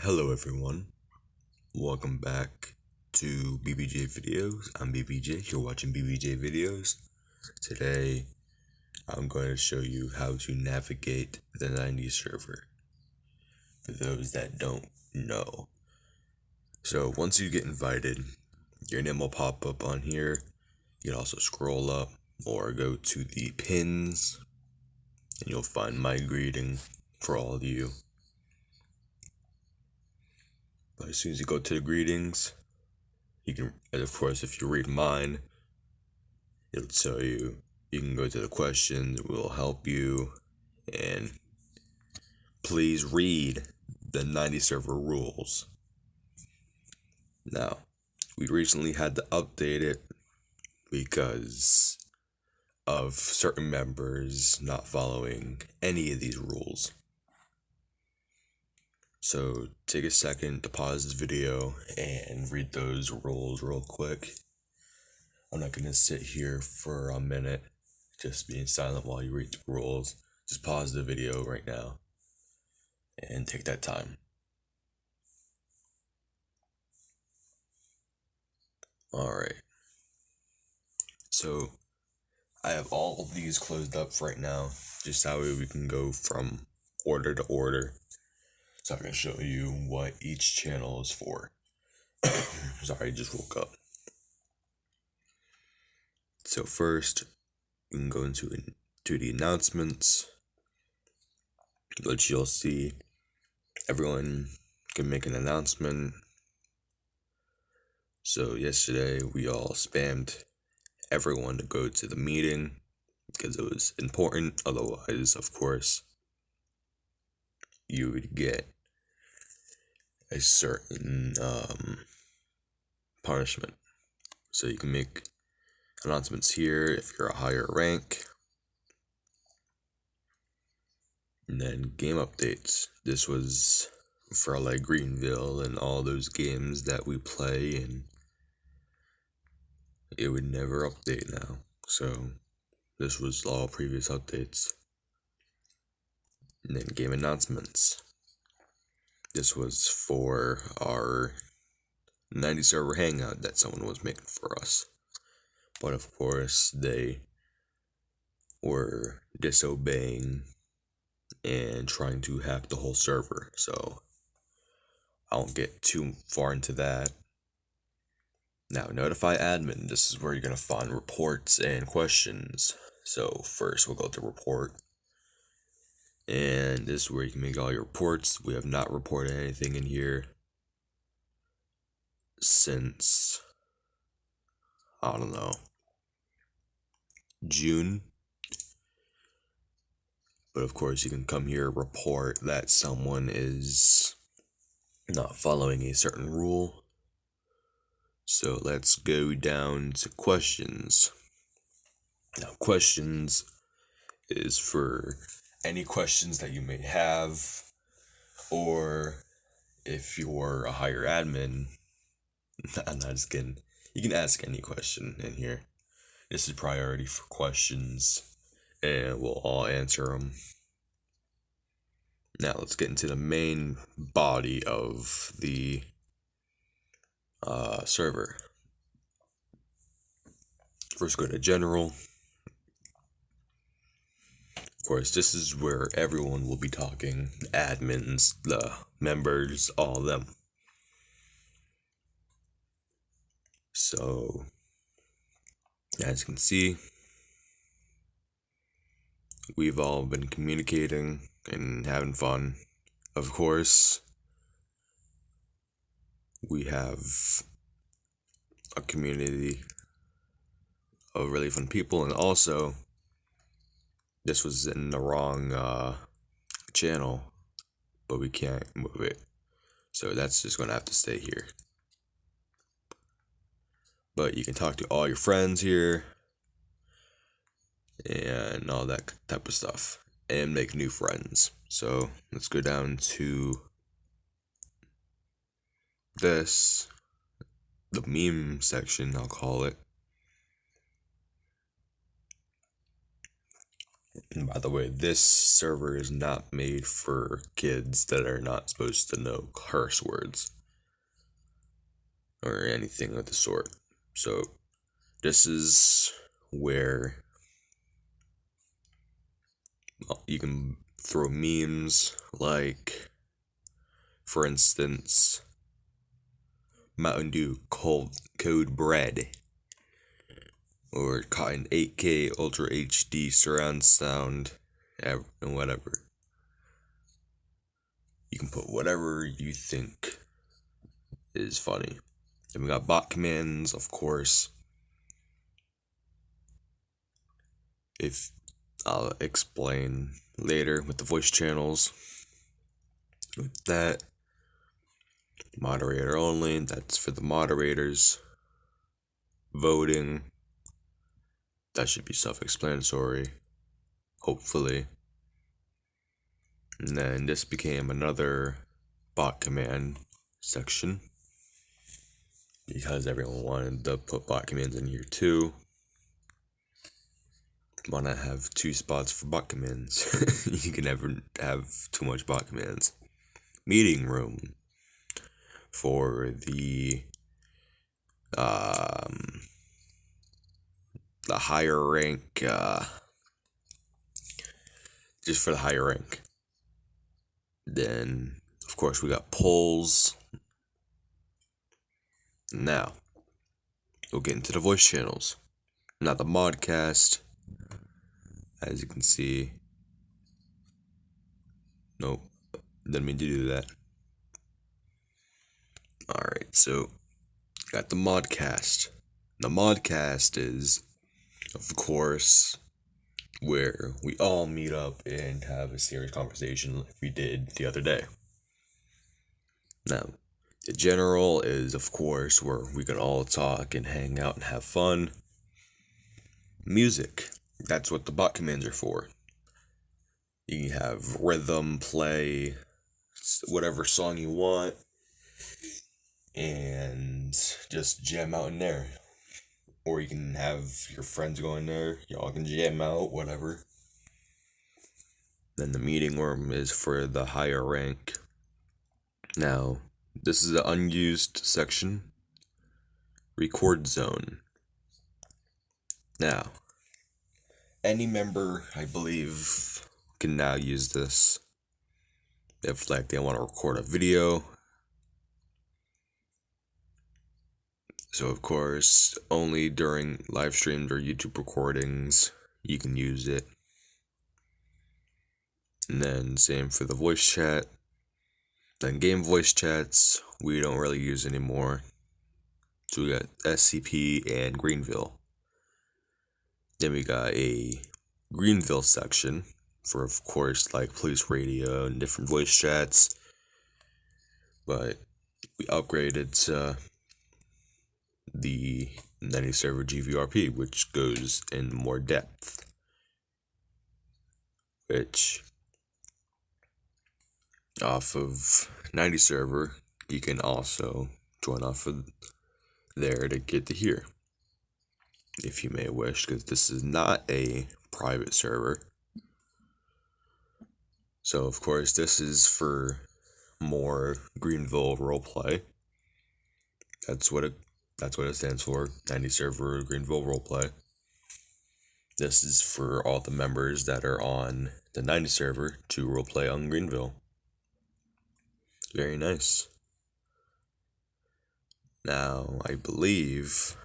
Hello everyone, welcome back to B.B.J videos. I'm B.B.J, you're watching B.B.J videos. Today, I'm going to show you how to navigate the 90's server, for those that don't know. So once you get invited, your name will pop up on here. You can also scroll up or go to the pins, and you'll find my greeting for all of you. But as soon as you go to the greetings, you can, and of course, if you read mine, it'll tell you can go to the questions, we'll help you, and please read the 90 server rules. Now, we recently had to update it because of certain members not following any of these rules. So take a second to pause this video and read those rules real quick. I'm not gonna sit here for a minute just being silent while you read the rules. Just pause the video right now and take that time. Alright. So I have all of these closed up right now, just that way we can go from order to order. So I can show you what each channel is for. Sorry, I just woke up. So first, we can go into the announcements, which you'll see everyone can make an announcement. So yesterday we all spammed everyone to go to the meeting because it was important. Otherwise, of course, you would get a certain punishment. So you can make announcements here if you're a higher rank. And then game updates. This was for like Greenville and all those games that we play, and it would never update now. So this was all previous updates. And then game announcements. This was for our 90 server hangout that someone was making for us. But of course, they were disobeying and trying to hack the whole server. So I won't get too far into that. Now, notify admin. This is where you're going to find reports and questions. So first, we'll go to report. And this is where you can make all your reports. We have not reported anything in here since, I don't know, June. But of course, you can come here, report that someone is not following a certain rule. So let's go down to questions. Now, questions is for any questions that you may have, or if you're a higher admin, I'm not just kidding, you can ask any question in here. This is priority for questions, and we'll all answer them. Now let's get into the main body of the server. First, go to general. Of course, this is where everyone will be talking. Admins, the members, all of them. So, as you can see, we've all been communicating and having fun. Of course, we have a community of really fun people, and also, this was in the wrong channel, but we can't move it. So that's just gonna have to stay here. But you can talk to all your friends here and all that type of stuff and make new friends. So let's go down to this, the meme section, I'll call it. And by the way, this server is not made for kids that are not supposed to know curse words or anything of the sort. So this is where you can throw memes like, for instance, Mountain Dew cold code bread, or Cotton 8K Ultra HD surround sound, and whatever. You can put whatever you think is funny. And we got bot commands, of course. If I'll explain later with the voice channels. With that, moderator only, that's for the moderators. Voting, that should be self-explanatory, hopefully. And then this became another bot command section because everyone wanted to put bot commands in here too. Want to have 2 spots for bot commands. You can never have too much bot commands. Meeting room for the higher rank, just for the higher rank. Then, of course, we got polls. Now, we'll get into the voice channels. Now, the modcast, as you can see. Nope, didn't mean to do that. Alright, so, got the modcast. The modcast is, of course, where we all meet up and have a serious conversation like we did the other day. Now, the general is, of course, where we can all talk and hang out and have fun. Music, that's what the bot commands are for. You can have rhythm play whatever song you want and just jam out in there. Or you can have your friends go in there, y'all can jam out, whatever. Then the meeting room is for the higher rank. Now, this is the unused section. Record zone. Now, any member, I believe, can now use this if like they want to record a video. So of course, only during live streams or YouTube recordings you can use it. And then same for the voice chat. Then game voice chats we don't really use anymore. So we got SCP and Greenville. Then we got a Greenville section for, of course, like police radio and different voice chats. But we upgraded to the 90's server GVRP, which goes in more depth. Which, off of 90's server, you can also join off of there to get to here, if you may wish, because this is not a private server. So of course this is for more Greenville roleplay. That's what it stands for. 90's server Greenville roleplay. This is for all the members that are on the 90's server to roleplay on Greenville. Very nice. Now, I believe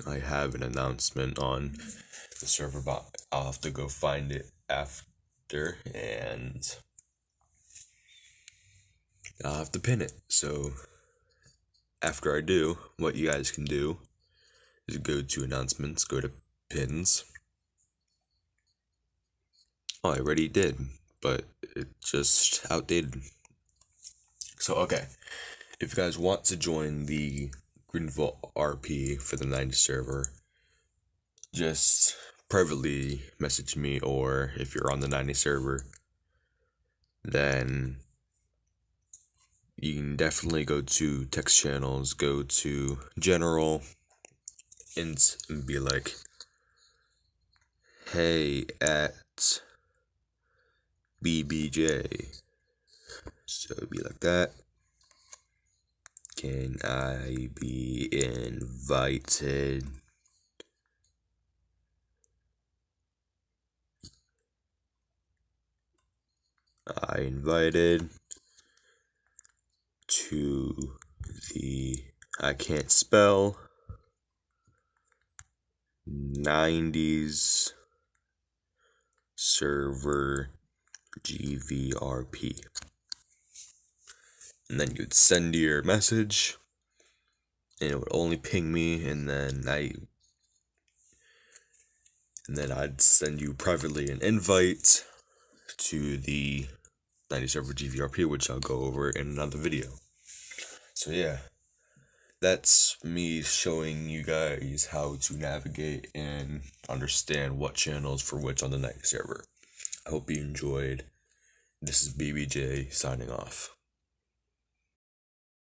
I have an announcement on the server bot. I'll have to go find it after, and I'll have to pin it. So, after I do, what you guys can do is go to announcements, go to pins. Oh, I already did, but it just outdated. So, okay. If you guys want to join the Greenville RP for the 90's server, just privately message me, or if you're on the 90's server, then you can definitely go to text channels, go to general, and be like, hey, at invite B.B.J. So it'd be like that. Can I be invited? I invited to the I can't spell 90's server GVRP. And then you'd send your message and it would only ping me, and then I'd send you privately an invite to the 90's server GVRP, which I'll go over in another video. So yeah, that's me showing you guys how to navigate and understand what channels for which on the 90's server. I hope you enjoyed. This is B.B.J. signing off.